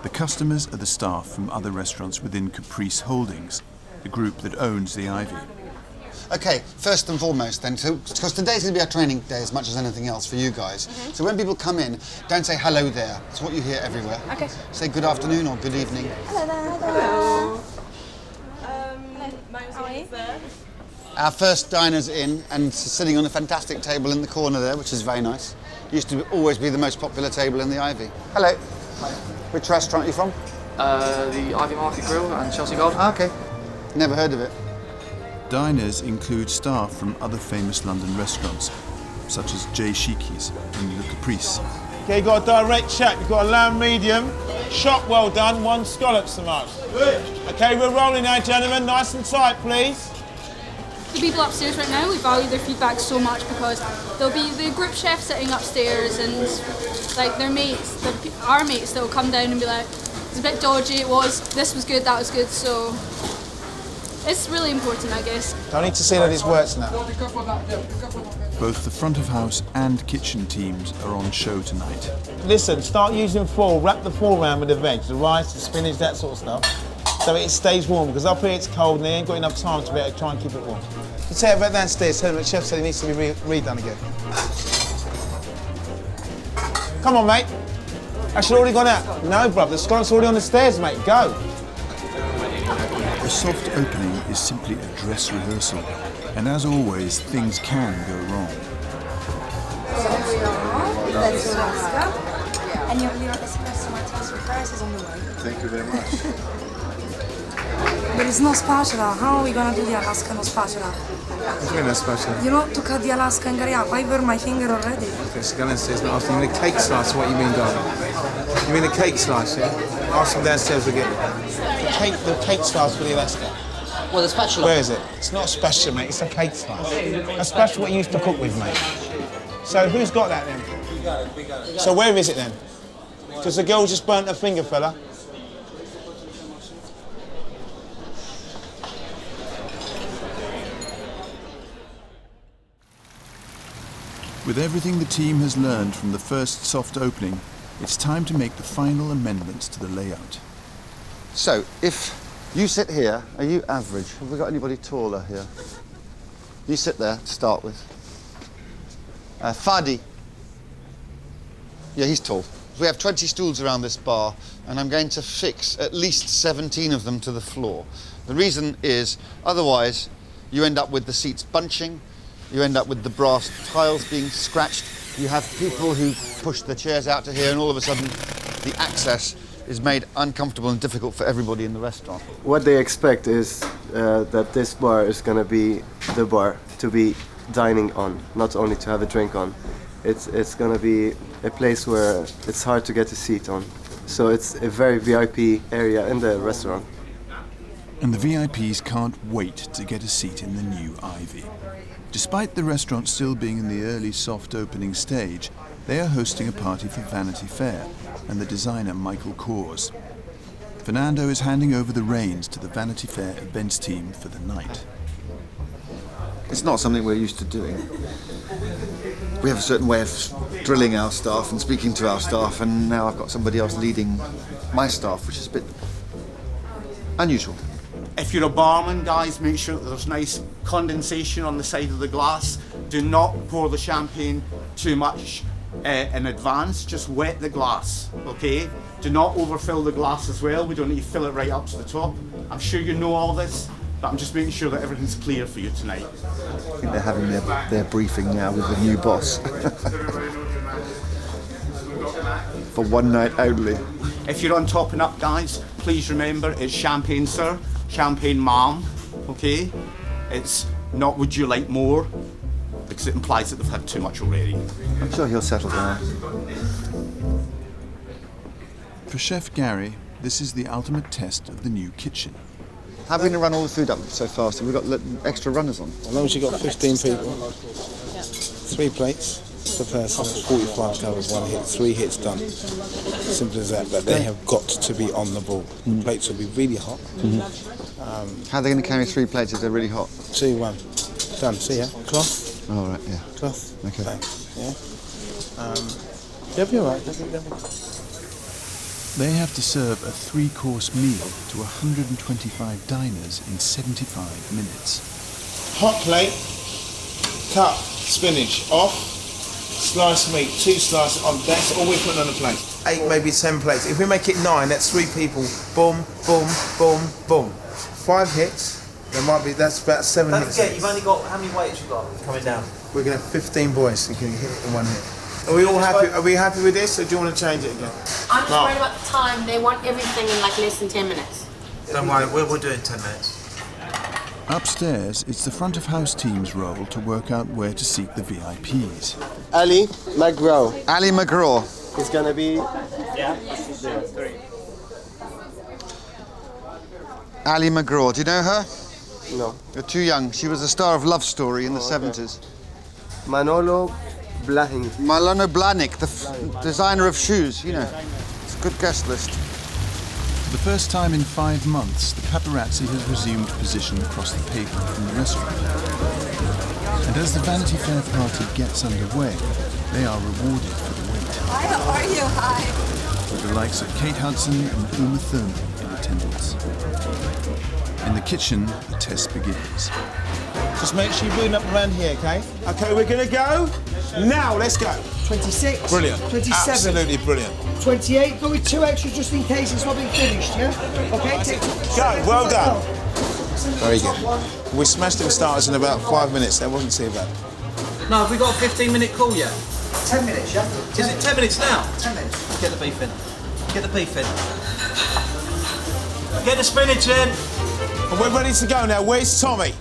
The customers are the staff from other restaurants within Caprice Holdings, the group that owns the Ivy. Okay, first and foremost then, because today's going to be our training day as much as anything else for you guys. So when people come in, don't say hello there. It's what you hear everywhere. Okay. Say good afternoon or good evening. Hello there. Hello. How are you? Our first diner's in and sitting on a fantastic table in the corner there, which is very nice. Used to always be the most popular table in the Ivy. Hello. Which restaurant are you from? The Ivy Market Grill and Chelsea Gold. Okay. Never heard of it. Diners include staff from other famous London restaurants, such as J. Shiki's and Le Caprice. Okay, you got a direct check. You've got a lamb medium. Shot well done, 1 scallop so much. Okay, we're rolling now, gentlemen. Nice and tight, please. The people upstairs right now, we value their feedback so much because there'll be the group chef sitting upstairs and like their mates, our mates that will come down and be like, it's a bit dodgy, this was good, that was good, so it's really important, I guess. I need to see that this works now. Both the front of house and kitchen teams are on show tonight. Listen, start using foil, wrap the foil around with the veg, the rice, the spinach, that sort of stuff, so it stays warm, because up here it's cold and they ain't got enough time to be able to try and keep it warm. You take it back downstairs, tell them the chef said it needs to be redone again. Come on, mate. Actually, already gone out. No, bruv, the scallop's already on the stairs, mate. Go. A soft opening is simply a dress rehearsal, and as always, things can go wrong. There we are. That's Alaska. And your little espresso martinis with fries is on the way. Thank you very much. There is no spatula. How are we gonna do the Alaska no spatula? What do you mean no spatula? You know, to cut the Alaska and curry up. I burned my finger already. Okay, so go downstairs and ask them. You mean a cake slice, what you mean, darling? You mean a cake slice, yeah? Ask them downstairs, we'll get you. The cake slice for the Alaska. Well, the spatula. Where is it? It's not a spatula, mate, it's a cake slice. A spatula what you used to cook with, mate. So who's got that then? We got it. So where is it then? Because the girl just burnt her finger, fella. With everything the team has learned from the first soft opening, it's time to make the final amendments to the layout. So, if you sit here, are you average? Have we got anybody taller here? You sit there to start with. Fadi. Yeah, he's tall. We have 20 stools around this bar, and I'm going to fix at least 17 of them to the floor. The reason is, otherwise, you end up with the seats bunching, you end up with the brass tiles being scratched, you have people who push the chairs out to here, and all of a sudden, the access is made uncomfortable and difficult for everybody in the restaurant. What they expect is that this bar is going to be the bar to be dining on, not only to have a drink on. It's going to be a place where it's hard to get a seat on. So it's a very VIP area in the restaurant. And the VIPs can't wait to get a seat in the new Ivy. Despite the restaurant still being in the early soft opening stage, they are hosting a party for Vanity Fair and the designer Michael Kors. Fernando is handing over the reins to the Vanity Fair events team for the night. It's not something we're used to doing. We have a certain way of drilling our staff and speaking to our staff, and now I've got somebody else leading my staff, which is a bit unusual. If you're a barman, guys, make sure that there's nice condensation on the side of the glass. Do not pour the champagne too much in advance, just wet the glass, okay? Do not overfill the glass as well. We don't need to fill it right up to the top. I'm sure you know all this, but I'm just making sure that everything's clear for you tonight. I think they're having their briefing now with the new boss. For one night only. If you're on topping up, guys, please remember it's champagne, sir, champagne, ma'am, okay? It's not would you like more, because it implies that they've had too much already. I'm sure he'll settle down. For Chef Gary, this is the ultimate test of the new kitchen. How are we going to run all the food up so fast? Have we got extra runners on? As long as you've got 15 people, 3 plates per person, 45 covers, 1 hit, 3 hits done. Simple as that, but they have got to be on the ball. The plates will be really hot. How are they going to carry 3 plates if they're really hot? 2, 1. Done. See ya. Cloth. Oh, right, yeah. Cloth. Okay. Thanks. Yeah. They'll be all right. They have to serve a 3-course meal to 125 diners in 75 minutes. Hot plate, cut spinach off, sliced meat, 2 slices on. That's all we're putting on the plate. 8, maybe 10 plates. If we make it 9, that's 3 people. Boom, boom, boom, boom. 5 hits. That's about 7 hits. Don't forget, you've only got, how many waiters you got coming down? We're going to have 15 boys who can hit it in 1 hit. Are we all happy? Are we happy with this, or do you want to change it again? I'm just worried about the time. They want everything in like less than 10 minutes. Don't worry, we'll do it in 10 minutes. Upstairs, it's the front of house team's role to work out where to seat the VIPs. Ali McGraw. Ali McGraw. It's going to be... Yeah. Ali McGraw. Do you know her? No. You're too young. She was the star of Love Story in the 70s. Manolo Blahnik. Milano Blahnik, the designer of shoes, you know. It's a good guest list. For the first time in 5 months, the paparazzi has resumed position across the pavement from the restaurant. And as the Vanity Fair party gets underway, they are rewarded for the wait. Hi, how are you? Hi. With the likes of Kate Hudson and Uma Thurman in attendance. In the kitchen, the test begins. Just make sure you boot up around here, okay? Okay, we're going to go. Now, let's go. 26. Brilliant. 27. Absolutely brilliant. 28. Go with 2 extras just in case it's not been finished, yeah? Okay, take Go, well done. Very good. We smashed them starters in about 5 minutes. That wasn't too bad. No, have we got a 15-minute call yet? 10 minutes, yeah? Is it 10 minutes now? 10 minutes. Get the beef in. Get the beef in. Get the spinach in. And we're ready to go now. Where's Tommy?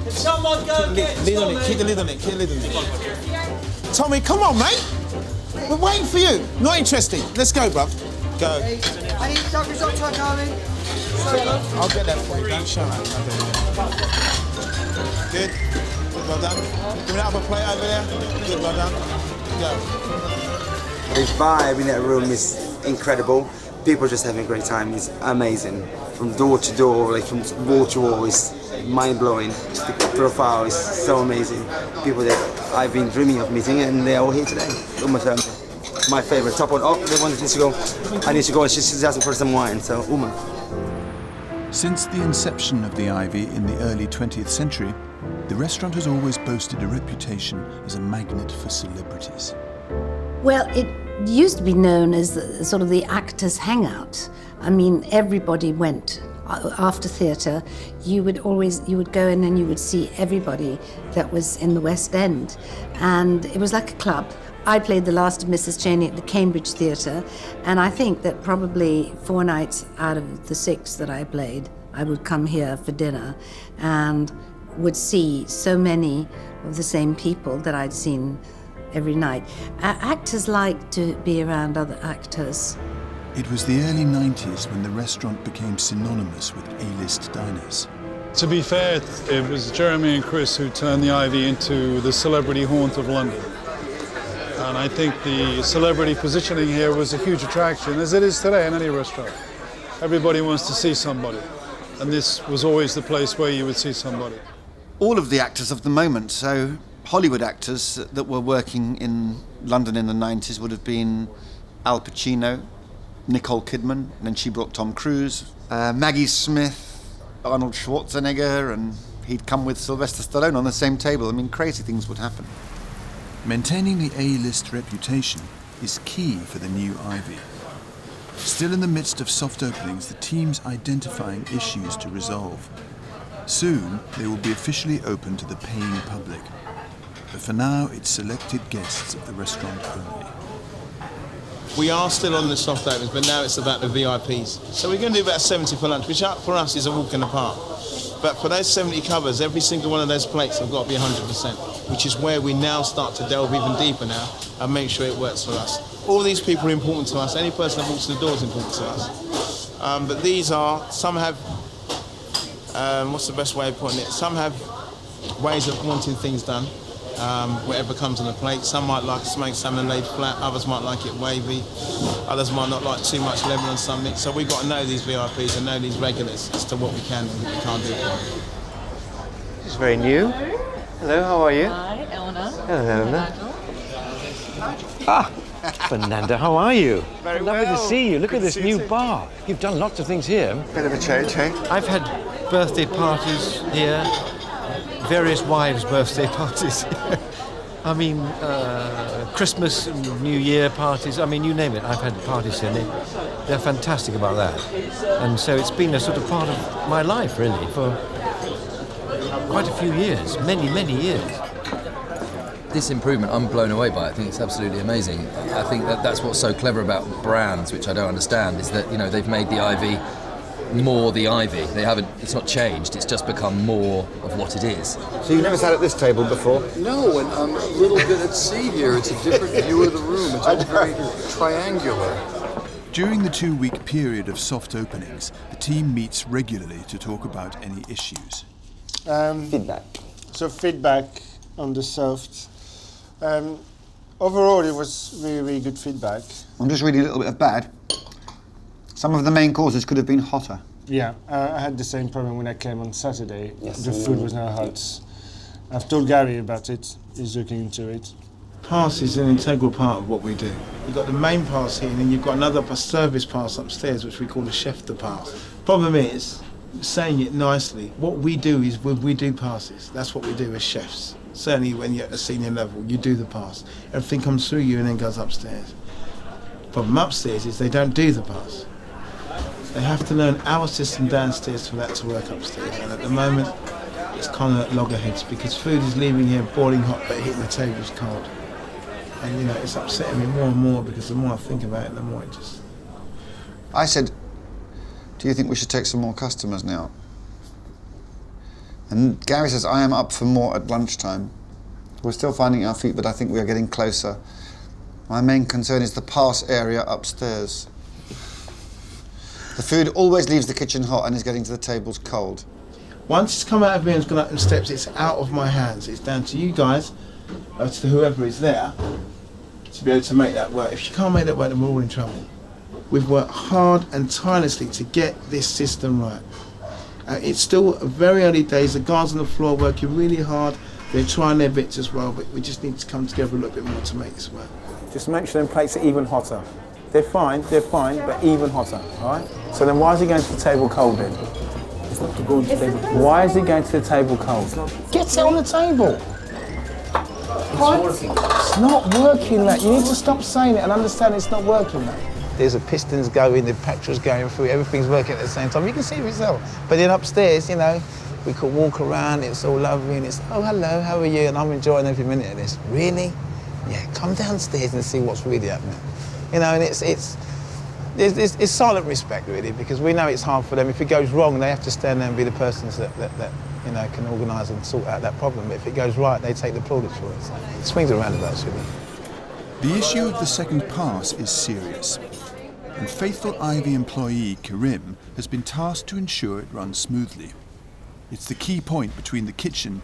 If someone go and get lid on it. Keep the lid on it. Keep the lid on it. Tommy, come on, mate. We're waiting for you. Not interested. Let's go, bruv. Go. I need duck risotto, darling. I'll get that for you. Don't show that. Good. Good, well done. Give me that other plate over there. Good, well done. Go. The vibe in that room is incredible. People are just having a great time. It's amazing. From door to door, like from wall to wall, it's mind-blowing. The profile is so amazing. People that I've been dreaming of meeting, and they're all here today. Uma Thurman, my favorite. Top one. Oh, the one that needs to go. I need to go. She's asking for some wine. So Uma. Since the inception of the Ivy in the early 20th century, the restaurant has always boasted a reputation as a magnet for celebrities. Well, it used to be known as sort of the actors' hangout. I mean, everybody went. After theatre, you would go in and you would see everybody that was in the West End. And it was like a club. I played the last of Mrs. Cheney at the Cambridge Theatre, and I think that probably 4 nights out of the 6 that I played, I would come here for dinner and would see so many of the same people that I'd seen every night. Actors like to be around other actors. It was the early 90s when the restaurant became synonymous with A-list diners. To be fair, it was Jeremy and Chris who turned the Ivy into the celebrity haunt of London. And I think the celebrity positioning here was a huge attraction, as it is today in any restaurant. Everybody wants to see somebody, and this was always the place where you would see somebody. All of the actors of the moment, so Hollywood actors that were working in London in the 90s would have been Al Pacino, Nicole Kidman, and then she brought Tom Cruise, Maggie Smith, Arnold Schwarzenegger, and he'd come with Sylvester Stallone on the same table. I mean, crazy things would happen. Maintaining the A-list reputation is key for the new Ivy. Still in the midst of soft openings, the team's identifying issues to resolve. Soon, they will be officially open to the paying public. But for now, it's selected guests of the restaurant only. We are still on the soft openings, but now it's about the VIPs. So we're going to do about 70 for lunch, which for us is a walk in the park. But for those 70 covers, every single one of those plates have got to be 100%, which is where we now start to delve even deeper now and make sure it works for us. All these people are important to us. Any person that walks through the door is important to us. But these are, some have, what's the best way of putting it? Some have ways of wanting things done. Whatever comes on the plate. Some might like smoked salmon laid flat, others might like it wavy, others might not like too much lemon on something. So we've got to know these VIPs and know these regulars as to what we can and what we can't do. It's very new. Hello, how are you? Hi, Eleanor. Hello, Eleanor. Ah, Fernando, how are you? Very Lovely well. to see you. Look Good at this to see new you too. bar. You've done lots of things here. Bit of a change, hey? I've had birthday parties here, various wives' birthday parties. I mean, Christmas and New Year parties. I mean, you name it. I've had parties here. They're fantastic about that. And so it's been a sort of part of my life, really, for quite a few years, many, many years. This improvement, I'm blown away by it. I think it's absolutely amazing. I think that's what's so clever about brands, which I don't understand, is that, you know, they've made the Ivy more the Ivy. They haven't, it's not changed, it's just become more of what it is. So you've never sat at this table before? No, and I'm a little bit at sea here. It's a different view of the room. It's all very triangular. During the 2-week period of soft openings, the team meets regularly to talk about any issues. Feedback. So feedback on the soft. Overall, it was really, really good feedback. I'm just reading a little bit of bad. Some of the main courses could have been hotter. Yeah, I had the same problem when I came on Saturday. Yes, the food was not hot. I've told Gary about it. He's looking into it. Pass is an integral part of what we do. You've got the main pass here, and then you've got another service pass upstairs, which we call the chef de pass. Problem is, saying it nicely, what we do is we do passes. That's what we do as chefs. Certainly when you're at a senior level, you do the pass. Everything comes through you and then goes upstairs. Problem upstairs is they don't do the pass. They have to learn our system downstairs for that to work upstairs. And at the moment, it's kind of at loggerheads because food is leaving here boiling hot but hitting the tables cold. And, you know, it's upsetting me more and more because the more I think about it, the more it just... I said, do you think we should take some more customers now? And Gary says, I am up for more at lunchtime. We're still finding our feet, but I think we are getting closer. My main concern is the pass area upstairs. The food always leaves the kitchen hot and is getting to the tables cold. Once it's come out of me and it's gone up the steps, it's out of my hands. It's down to you guys, to whoever is there, to be able to make that work. If you can't make that work, then we're all in trouble. We've worked hard and tirelessly to get this system right. It's still very early days. The guys on the floor are working really hard. They're trying their bits as well, but we just need to come together a little bit more to make this work. Just make sure them plates are even hotter. They're fine, but even hotter, all right? So then why is he going to the table cold then? It's not to go to the table cold. Why is he going to the table cold? Get it on the table. It's not working, mate. You need to stop saying it and understand it's not working, mate. There's a pistons going, the petrol's going through, everything's working at the same time. You can see it yourself. But then upstairs, you know, we could walk around, it's all lovely, and it's, oh, hello, how are you? And I'm enjoying every minute of this. Really? Yeah, come downstairs and see what's really happening. You know, and it's silent respect, really, because we know it's hard for them. If it goes wrong, they have to stand there and be the persons that you know, can organise and sort out that problem. But if it goes right, they take the plaudits for it. So it swings around about, really. The issue of the second pass is serious. And faithful Ivy employee Karim has been tasked to ensure it runs smoothly. It's the key point between the kitchen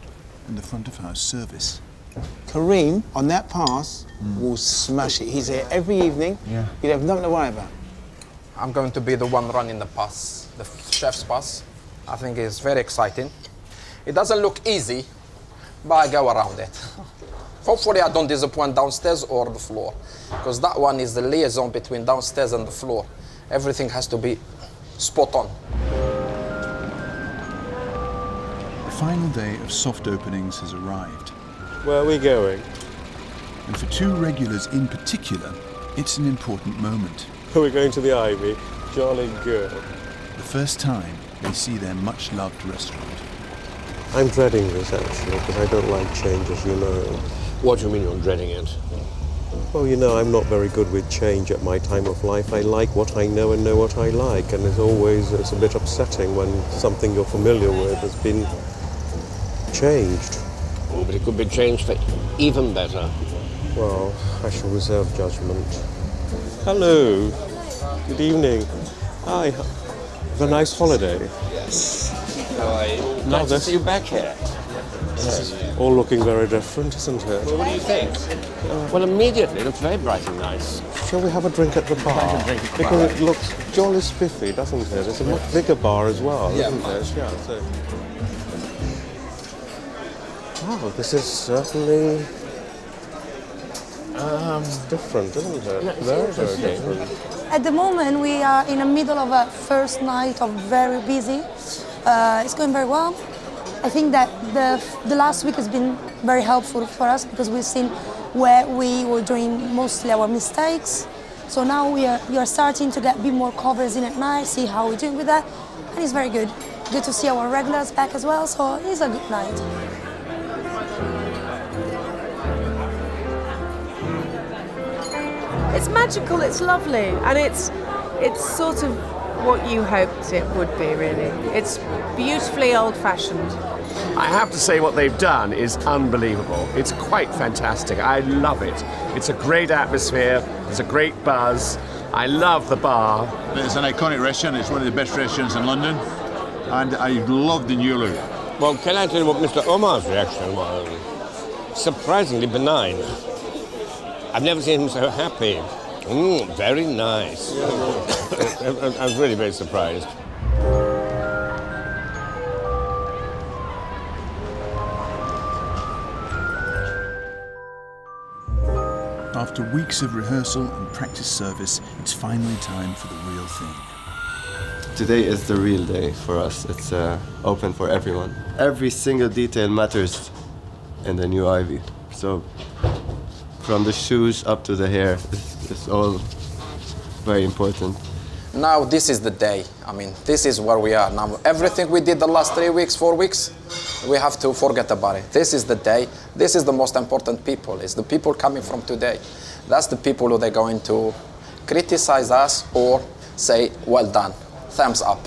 and the front of house service. Karim, on that pass, will smash it. He's here every evening. Yeah. You have nothing to worry about. I'm going to be the one running the pass, the chef's pass. I think it's very exciting. It doesn't look easy, but I go around it. Hopefully I don't disappoint downstairs or the floor, because that one is the liaison between downstairs and the floor. Everything has to be spot on. The final day of soft openings has arrived. Where are we going? And for two regulars in particular, it's an important moment. We're going to the Ivy. Jolly good. The first time they see their much-loved restaurant. I'm dreading this, actually, because I don't like change, as you know. What do you mean you're dreading it? Well, you know, I'm not very good with change at my time of life. I like what I know and know what I like, and it's a bit upsetting when something you're familiar with has been changed. Oh, but it could be changed for even better. Well, I shall reserve judgment. Hello. Good evening. Hi. Have a nice holiday. Yes. How are you? Nice to see you back here. Yes. All looking very different, isn't it? Well, what do you think? Well, immediately, it looks very bright and nice. Shall we have a drink at the bar? Because it looks jolly spiffy, doesn't it? It's a much bigger bar as well, isn't it? Yeah. So. Wow, this is certainly different, isn't it? Very, very different. At the moment, we are in the middle of a first night of very busy. It's going very well. I think that the last week has been very helpful for us because we've seen where we were doing mostly our mistakes. So now we are starting to get a bit more covers in at night, see how we're doing with that, and it's very good. Good to see our regulars back as well, so it's a good night. It's magical, it's lovely, and it's sort of what you hoped it would be, really. It's beautifully old-fashioned. I have to say what they've done is unbelievable. It's quite fantastic. I love it. It's a great atmosphere. There's a great buzz. I love the bar. It's an iconic restaurant. It's one of the best restaurants in London. And I love the new look. Well, can I tell you what Mr. Omar's reaction was? Surprisingly benign. I've never seen him so happy. Very nice. I was really very surprised. After weeks of rehearsal and practice service, it's finally time for the real thing. Today is the real day for us. It's open for everyone. Every single detail matters in the new Ivy. So from the shoes up to the hair, it's all very important. Now this is the day. I mean, this is where we are now. Everything we did the last 3 weeks, 4 weeks, we have to forget about it. This is the day. This is the most important people. It's the people coming from today. That's the people who they're going to criticize us or say, well done, thumbs up.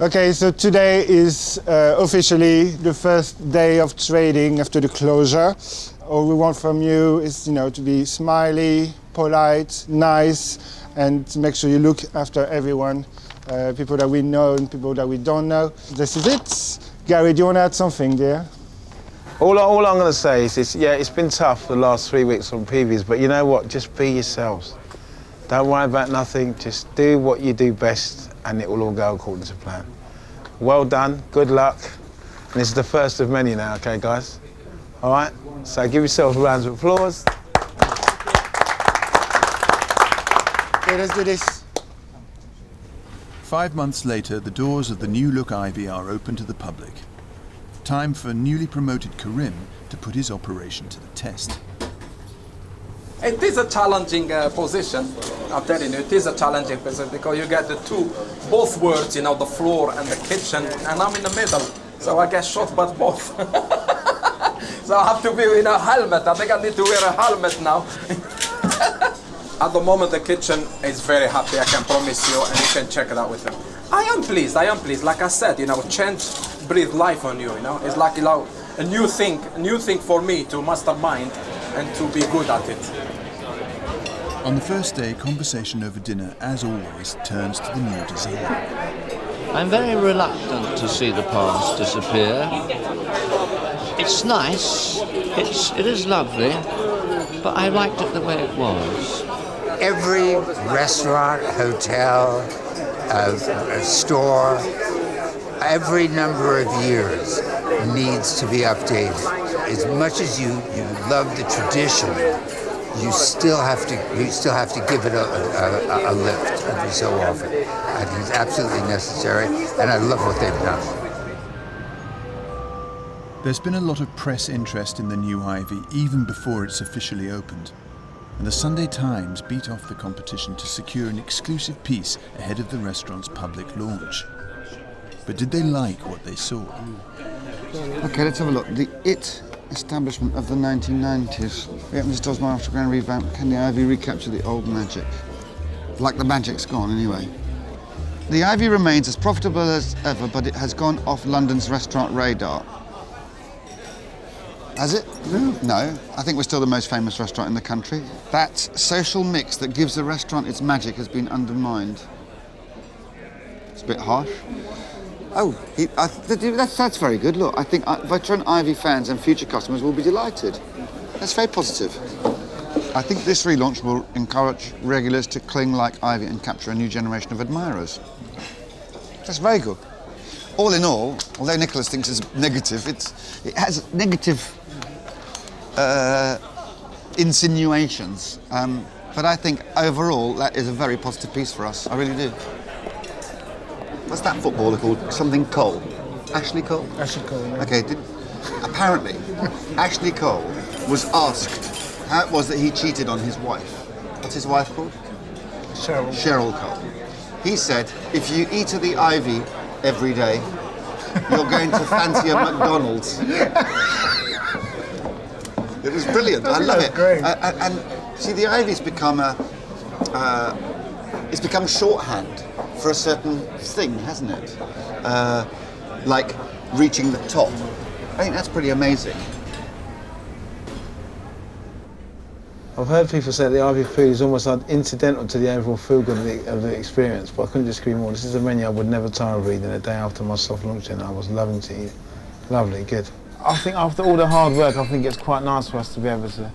Okay, so today is officially the first day of trading after the closure. All we want from you is, to be smiley, polite, nice, and to make sure you look after everyone, people that we know and people that we don't know. This is it. Gary, do you want to add something, dear? All I'm going to say is this, it's been tough the last 3 weeks on previews, but you know what? Just be yourselves. Don't worry about nothing. Just do what you do best, and it will all go according to plan. Well done. Good luck. And this is the first of many now, okay, guys? All right? So give yourselves a round of applause. Okay, let's do this. 5 months later, the doors of the new look Ivy are open to the public. Time for newly promoted Karim to put his operation to the test. It is a challenging position. I'm telling you, it is a challenging position because you get both worlds, the floor and the kitchen, and I'm in the middle, so I get shot by both. So I have to be in a helmet. I think I need to wear a helmet now. At the moment, the kitchen is very happy, I can promise you, and you can check it out with them. I am pleased. Like I said, change breathe life on you, It's like, a new thing for me to mastermind and to be good at it. On the first day, conversation over dinner, as always, turns to the new design. I'm very reluctant to see the past disappear. It's nice, it is lovely, but I liked it the way it was. Every restaurant, hotel, store, every number of years needs to be updated. As much as you love the tradition, you still have to give it a lift every so often. I think it's absolutely necessary, and I love what they've done. There's been a lot of press interest in the new Ivy even before it's officially opened, and the Sunday Times beat off the competition to secure an exclusive piece ahead of the restaurant's public launch. But did they like what they saw? Okay, let's have a look. The IT establishment of the 1990s. The Eminent does my after grand revamp. Can the Ivy recapture the old magic? Like the magic's gone, anyway. The Ivy remains as profitable as ever, but it has gone off London's restaurant radar. Has it? No. I think we're still the most famous restaurant in the country. That social mix that gives the restaurant its magic has been undermined. It's a bit harsh. Oh, that's very good. Look, I think veteran Ivy fans and future customers will be delighted. That's very positive. I think this relaunch will encourage regulars to cling like Ivy and capture a new generation of admirers. That's very good. All in all, although Nicholas thinks it's negative, it has negative insinuations. But I think overall that is a very positive piece for us. I really do. What's that footballer called? Something Cole. Ashley Cole? Ashley Cole, yeah. Okay, apparently, Ashley Cole was asked how it was that he cheated on his wife. What's his wife called? Cheryl Cole. He said, if you eat at the Ivy every day, you're going to fancy a McDonald's. It was brilliant. I love it. Great. And see, the Ivy's become it's become shorthand for a certain thing, hasn't it? Like reaching the top. I think that's pretty amazing. I've heard people say the Ivy food is almost incidental to the overall feel good of the experience, but I couldn't disagree more. This is a menu I would never tire of reading a day after my soft launch dinner. I was loving to eat. Lovely, good. I think after all the hard work, I think it's quite nice for us to be able to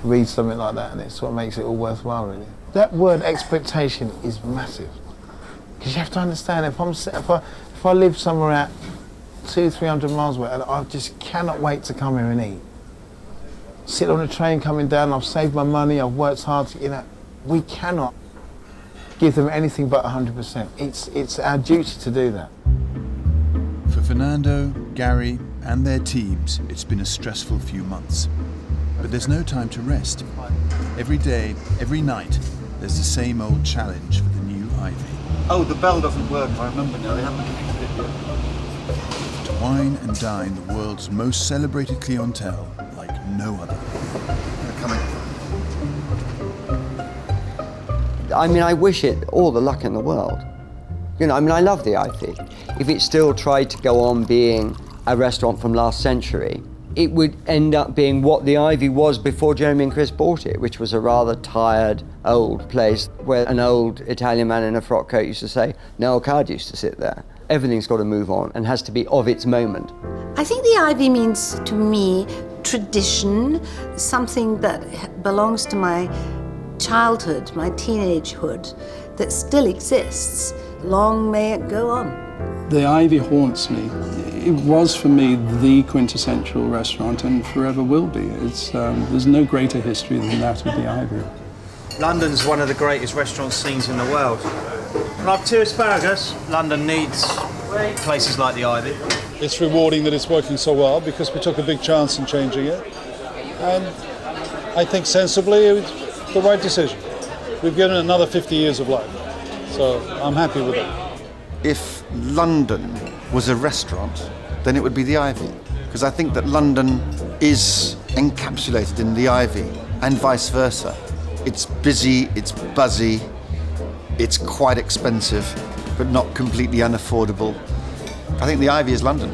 read something like that, and it's what makes it all worthwhile, really. That word expectation is massive. Because you have to understand, if I live somewhere at 200-300 miles away, and I just cannot wait to come here and eat. Sit on a train coming down, I've saved my money, I've worked hard to, we cannot give them anything but 100%. It's our duty to do that. For Fernando, Gary and their teams, it's been a stressful few months. But there's no time to rest. Every day, every night, there's the same old challenge for the new Ivy. Oh, the bell doesn't work, I remember now, they haven't connected it yet. To wine and dine the world's most celebrated clientele like no other. They're coming. I mean, I wish it all the luck in the world. I love the Ivy. If it still tried to go on being a restaurant from last century, it would end up being what the Ivy was before Jeremy and Chris bought it, which was a rather tired, old place where an old Italian man in a frock coat used to say, Noel Coward used to sit there. Everything's got to move on and has to be of its moment. I think the Ivy means to me tradition, something that belongs to my childhood, my teenagehood, that still exists. Long may it go on. The Ivy haunts me. It was for me the quintessential restaurant and forever will be. There's no greater history than that of the Ivy. London's one of the greatest restaurant scenes in the world. Like 2 asparagus, London needs places like the Ivy. It's rewarding that it's working so well because we took a big chance in changing it. And I think sensibly it was the right decision. We've given it another 50 years of life. So I'm happy with it. If London was a restaurant, then it would be the Ivy. Because I think that London is encapsulated in the Ivy and vice versa. It's busy, it's buzzy, it's quite expensive, but not completely unaffordable. I think the Ivy is London.